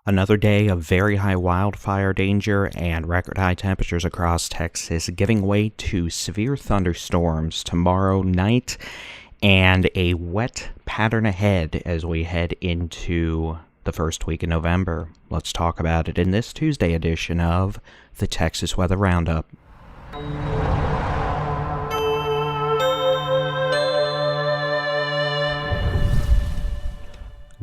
Another day of very high wildfire danger and record high temperatures across Texas, giving way to severe thunderstorms tomorrow night and a wet pattern ahead as we head into the first week of November. Let's talk about it in this Tuesday edition of the Texas Weather Roundup.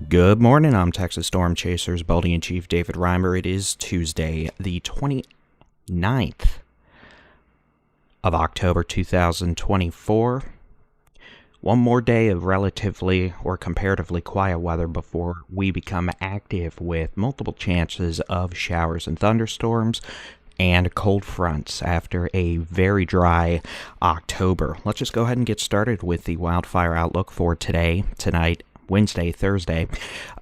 Good morning, I'm Texas Storm Chasers Building-in-Chief David Reimer. It is Tuesday, the 29th of October 2024. One more day of relatively or comparatively quiet weather before we become active with multiple chances of showers and thunderstorms and cold fronts after a very dry October. Let's just go ahead and get started with the wildfire outlook for today, tonight, Wednesday, Thursday.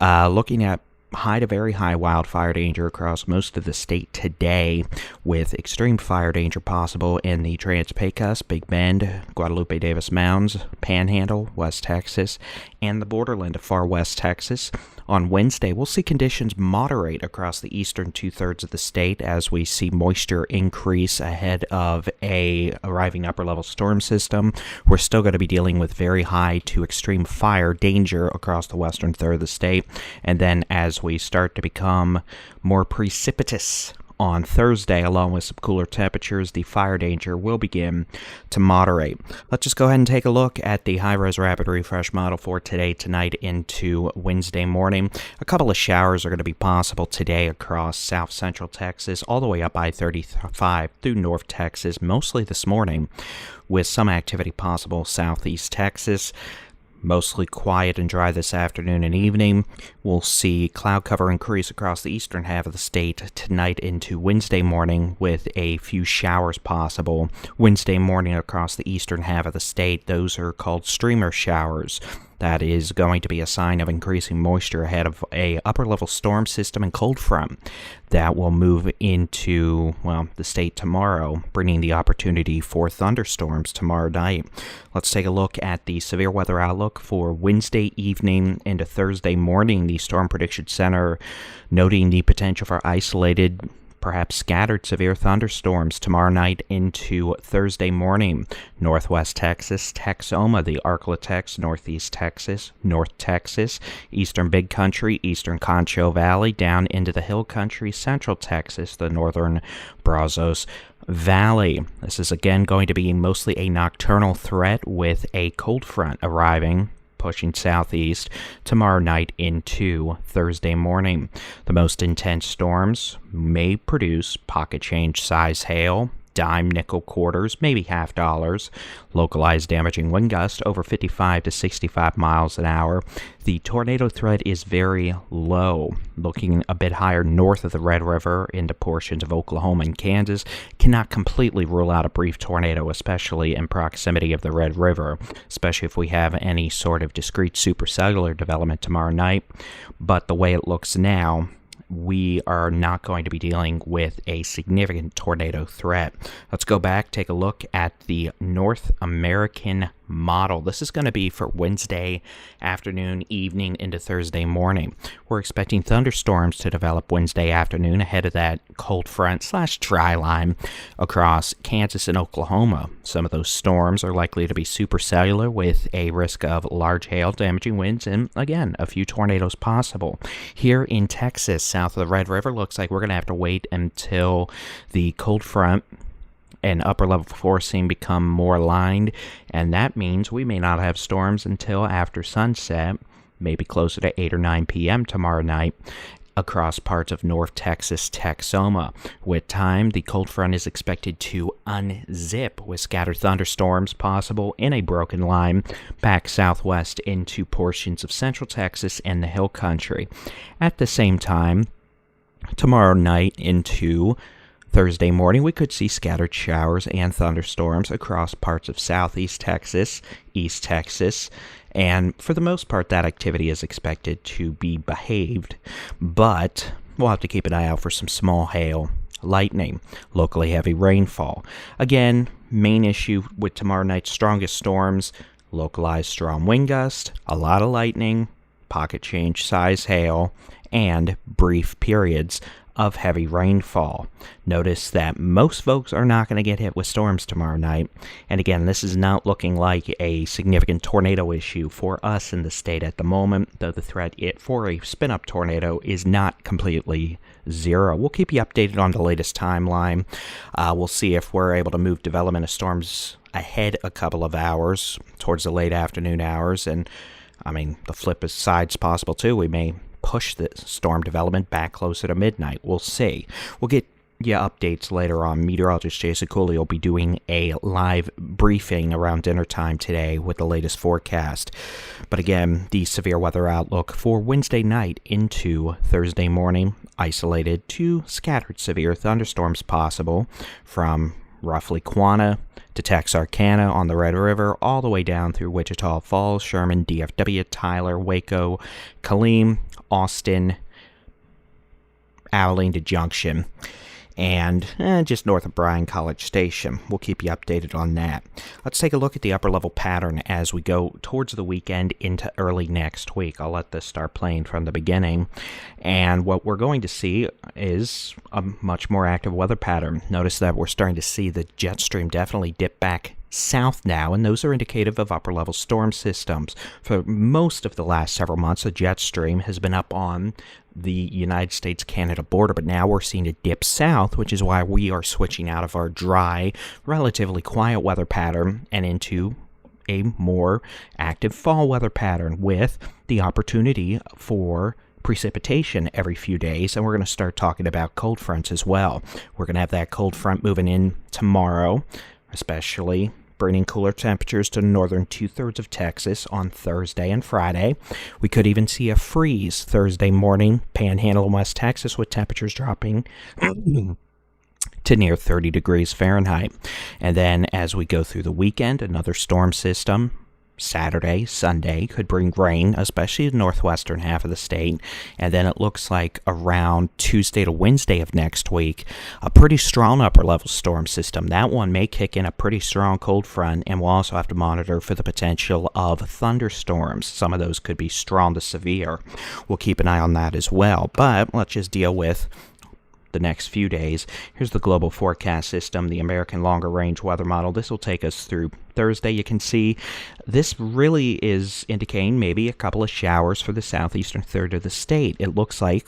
Looking at high to very high wildfire danger across most of the state today, with extreme fire danger possible in the Trans-Pecos, Big Bend, Guadalupe Davis Mounds, Panhandle, West Texas, and the borderland of far West Texas. On Wednesday, we'll see conditions moderate across the eastern two-thirds of the state as we see moisture increase ahead of a arriving upper-level storm system. We're still going to be dealing with very high to extreme fire danger across the western third of the state. And then as we start to become more precipitous on Thursday, along with some cooler temperatures, the fire danger will begin to moderate. Let's just go ahead and take a look at the high-res rapid refresh model for today, tonight, into Wednesday morning. A couple of showers are going to be possible today across south central Texas, all the way up I-35 through north Texas, mostly this morning, with some activity possible southeast Texas. Mostly quiet and dry this afternoon and evening. We'll see cloud cover increase across the eastern half of the state tonight into Wednesday morning, with a few showers possible. Wednesday morning across the eastern half of the state, those are called streamer showers. That is going to be a sign of increasing moisture ahead of a upper-level storm system and cold front that will move into, the state tomorrow, bringing the opportunity for thunderstorms tomorrow night. Let's take a look at the severe weather outlook for Wednesday evening into Thursday morning. The Storm Prediction Center noting the potential for isolated, perhaps scattered severe thunderstorms tomorrow night into Thursday morning. Northwest Texas, Texoma, the Arklatex, Northeast Texas, North Texas, Eastern Big Country, Eastern Concho Valley, down into the Hill Country, Central Texas, the Northern Brazos Valley. This is again going to be mostly a nocturnal threat, with a cold front arriving, pushing southeast tomorrow night into Thursday morning. The most intense storms may produce pocket change size hail, dime, nickel, quarters, maybe half dollars, localized damaging wind gust over 55 to 65 miles an hour. The tornado threat is very low, looking a bit higher north of the Red River into portions of Oklahoma and Kansas. Cannot completely rule out a brief tornado, especially in proximity of the Red River, especially if we have any sort of discrete supercellular development tomorrow night. But the way it looks now, we are not going to be dealing with a significant tornado threat. Let's go back, take a look at the North American model. This is going to be for Wednesday afternoon, evening into Thursday morning. We're expecting thunderstorms to develop Wednesday afternoon ahead of that cold front / dry line across Kansas and Oklahoma. Some of those storms are likely to be supercellular, with a risk of large hail, damaging winds, and again, a few tornadoes possible. Here in Texas, south of the Red River, looks like we're going to have to wait until the cold front and upper-level forcing become more aligned, and that means we may not have storms until after sunset, maybe closer to 8 or 9 p.m. tomorrow night, across parts of North Texas, Texoma. With time, the cold front is expected to unzip, with scattered thunderstorms possible in a broken line back southwest into portions of Central Texas and the Hill Country. At the same time, tomorrow night into Thursday morning, we could see scattered showers and thunderstorms across parts of southeast Texas, East Texas, and for the most part, that activity is expected to be behaved, but we'll have to keep an eye out for some small hail, lightning, locally heavy rainfall. Again, main issue with tomorrow night's strongest storms, localized strong wind gust, a lot of lightning, pocket change size hail, and brief periods of heavy rainfall. Notice that most folks are not going to get hit with storms tomorrow night. And again, this is not looking like a significant tornado issue for us in the state at the moment, though the threat for a spin-up tornado is not completely zero. We'll keep you updated on the latest timeline. We'll see if we're able to move development of storms ahead a couple of hours towards the late afternoon hours. And I mean, the flip side's possible too. We may push the storm development back closer to midnight. We'll see. We'll get you updates later on. Meteorologist Jason Cooley will be doing a live briefing around dinner time today with the latest forecast. But again, the severe weather outlook for Wednesday night into Thursday morning, isolated to scattered severe thunderstorms possible from roughly Quanah to Texarkana on the Red River, all the way down through Wichita Falls, Sherman, DFW, Tyler, Waco, Killeen, Austin, Abilene to Junction, and just north of Bryan College Station. We'll keep you updated on that. Let's take a look at the upper level pattern as we go towards the weekend into early next week. I'll let this start playing from the beginning. And what we're going to see is a much more active weather pattern. Notice that we're starting to see the jet stream definitely dip back south now, and those are indicative of upper level storm systems. For most of the last several months, the jet stream has been up on the United States-Canada border, but now we're seeing it dip south, which is why we are switching out of our dry, relatively quiet weather pattern and into a more active fall weather pattern with the opportunity for precipitation every few days. And we're going to start talking about cold fronts as well. We're going to have that cold front moving in tomorrow, especially bringing cooler temperatures to the northern two-thirds of Texas on Thursday and Friday. We could even see a freeze Thursday morning, Panhandle in West Texas, with temperatures dropping to near 30 degrees Fahrenheit. And then as we go through the weekend, another storm system Saturday, Sunday could bring rain, especially the northwestern half of the state. And then it looks like around Tuesday to Wednesday of next week, a pretty strong upper level storm system. That one may kick in a pretty strong cold front, and we'll also have to monitor for the potential of thunderstorms. Some of those could be strong to severe. We'll keep an eye on that as well. But let's just deal with the next few days. Here's the global forecast system, the American Longer Range Weather Model. This will take us through Thursday. You can see this really is indicating maybe a couple of showers for the southeastern third of the state. It looks like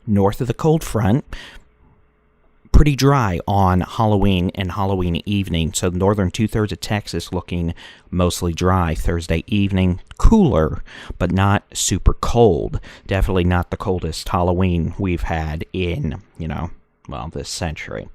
north of the cold front, pretty dry on Halloween and Halloween evening. So the northern two-thirds of Texas looking mostly dry Thursday evening. Cooler, but not super cold. Definitely not the coldest Halloween we've had in, this century.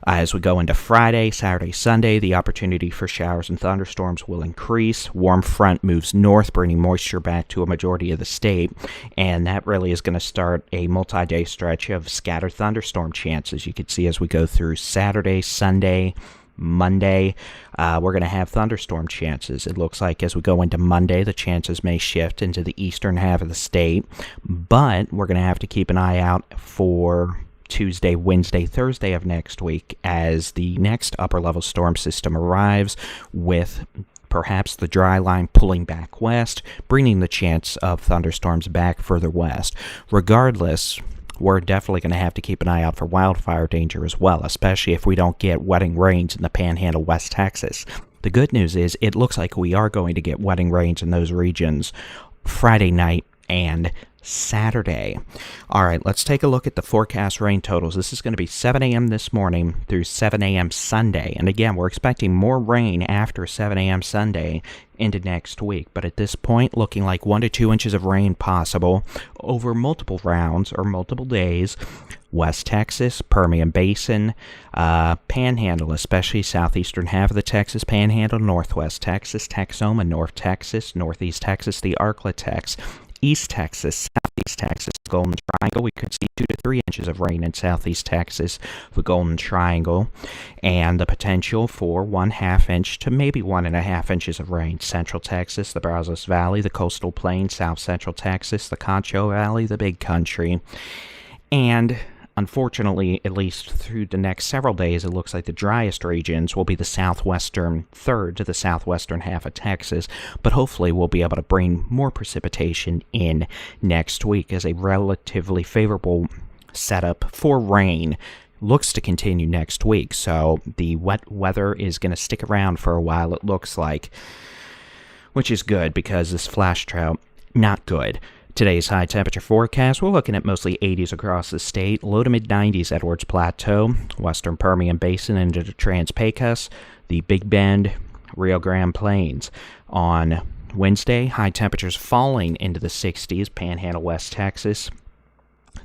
As we go into Friday, Saturday, Sunday, the opportunity for showers and thunderstorms will increase. Warm front moves north, bringing moisture back to a majority of the state, and that really is going to start a multi-day stretch of scattered thunderstorm chances. You can see as we go through Saturday, Sunday, Monday, we're going to have thunderstorm chances. It looks like as we go into Monday, the chances may shift into the eastern half of the state, but we're going to have to keep an eye out for Tuesday, Wednesday, Thursday of next week as the next upper level storm system arrives, with perhaps the dry line pulling back west, bringing the chance of thunderstorms back further west. Regardless, we're definitely going to have to keep an eye out for wildfire danger as well, especially if we don't get wetting rains in the Panhandle, West Texas. The good news is it looks like we are going to get wetting rains in those regions Friday night and Saturday. All right, let's take a look at the forecast rain totals. This is going to be 7 a.m. this morning through 7 a.m. Sunday. And again, we're expecting more rain after 7 a.m. Sunday into next week. But at this point, looking like 1 to 2 inches of rain possible over multiple rounds or multiple days. West Texas, Permian Basin, Panhandle, especially southeastern half of the Texas Panhandle, Northwest Texas, Texoma, North Texas, Northeast Texas, the Arklatex, East Texas, Southeast Texas, Golden Triangle. We could see 2 to 3 inches of rain in Southeast Texas, the Golden Triangle, and the potential for 1/2 inch to maybe 1.5 inches of rain. Central Texas, the Brazos Valley, the Coastal Plain, South Central Texas, the Concho Valley, the Big Country, and Unfortunately, at least through the next several days, it looks like the driest regions will be the southwestern third to the southwestern half of Texas, but hopefully we'll be able to bring more precipitation in next week as a relatively favorable setup for rain looks to continue next week. So the wet weather is going to stick around for a while, it looks like, which is good because this flash drought, not good. Today's high temperature forecast, we're looking at mostly 80s across the state, low to mid 90s Edwards Plateau, western Permian Basin into the Trans-Pecos, the Big Bend, Rio Grande Plains. On Wednesday, high temperatures falling into the 60s, Panhandle, West Texas.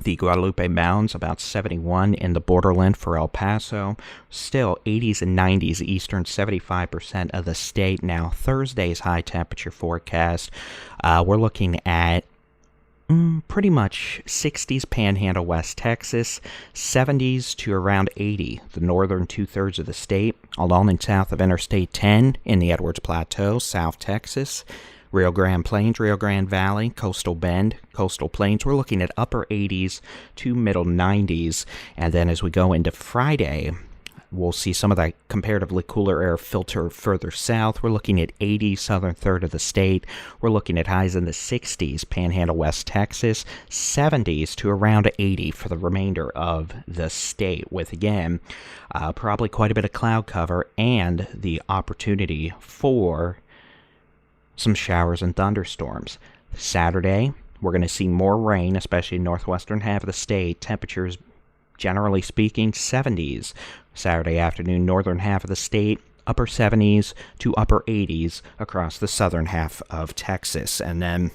The Guadalupe Mountains, about 71 in the borderland for El Paso. Still 80s and 90s, eastern 75% of the state. Now, Thursday's high temperature forecast, we're looking at pretty much 60s Panhandle, West Texas, 70s to around 80, the northern two-thirds of the state, along and south of Interstate 10 in the Edwards Plateau, South Texas, Rio Grande Plains, Rio Grande Valley, Coastal Bend, Coastal Plains. We're looking at upper 80s to middle 90s, and then as we go into Friday, we'll see some of that comparatively cooler air filter further south. We're looking at 80, southern third of the state. We're looking at highs in the 60s, Panhandle, West Texas, 70s to around 80 for the remainder of the state, with, again, probably quite a bit of cloud cover and the opportunity for some showers and thunderstorms. Saturday, we're going to see more rain, especially in northwestern half of the state. Temperatures, generally speaking, 70s. Saturday afternoon, northern half of the state, upper 70s to upper 80s across the southern half of Texas. And then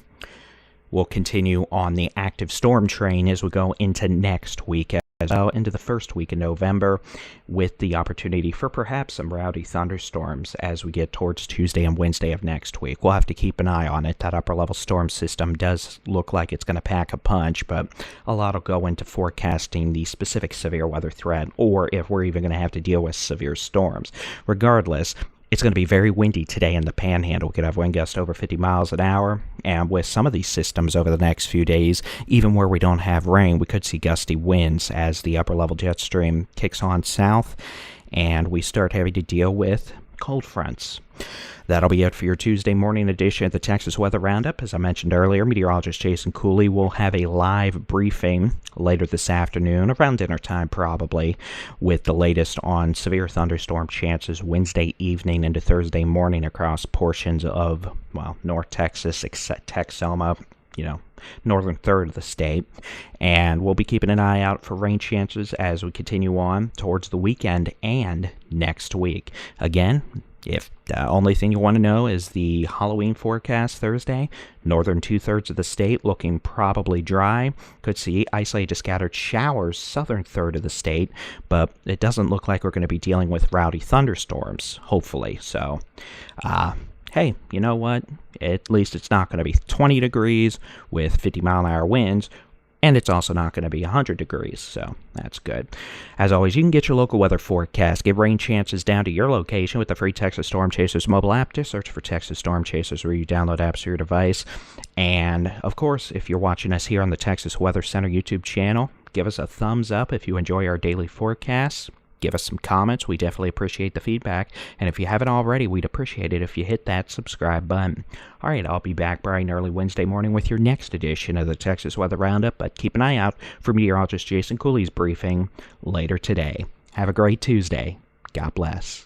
we'll continue on the active storm train as we go into next week, as well into the first week of November, with the opportunity for perhaps some rowdy thunderstorms as we get towards Tuesday and Wednesday of next week. We'll have to keep an eye on it. That upper level storm system does look like it's going to pack a punch, but a lot will go into forecasting the specific severe weather threat, or if we're even going to have to deal with severe storms. Regardless, it's going to be very windy today in the Panhandle. We could have wind gusts over 50 miles an hour, and with some of these systems over the next few days, even where we don't have rain, we could see gusty winds as the upper-level jet stream kicks on south, and we start having to deal with cold fronts. That'll be it for your Tuesday morning edition of the Texas Weather Roundup. As I mentioned earlier, meteorologist Jason Cooley will have a live briefing later this afternoon, around dinner time probably, with the latest on severe thunderstorm chances Wednesday evening into Thursday morning across portions of, well, North Texas, except Texoma, northern third of the state. And we'll be keeping an eye out for rain chances as we continue on towards the weekend and next week. Again, if the only thing you want to know is the Halloween forecast Thursday, northern two-thirds of the state looking probably dry. Could see isolated scattered showers southern third of the state, but it doesn't look like we're going to be dealing with rowdy thunderstorms, hopefully. So, hey, you know what? At least it's not going to be 20 degrees with 50-mile-an-hour winds, and it's also not going to be 100 degrees, so that's good. As always, you can get your local weather forecast, get rain chances down to your location with the free Texas Storm Chasers mobile app. Just search for Texas Storm Chasers where you download apps to your device. And, of course, if you're watching us here on the Texas Weather Center YouTube channel, give us a thumbs up if you enjoy our daily forecasts. Give us some comments. We definitely appreciate the feedback. And if you haven't already, we'd appreciate it if you hit that subscribe button. All right, I'll be back bright and early Wednesday morning with your next edition of the Texas Weather Roundup, but keep an eye out for meteorologist Jason Cooley's briefing later today. Have a great Tuesday. God bless.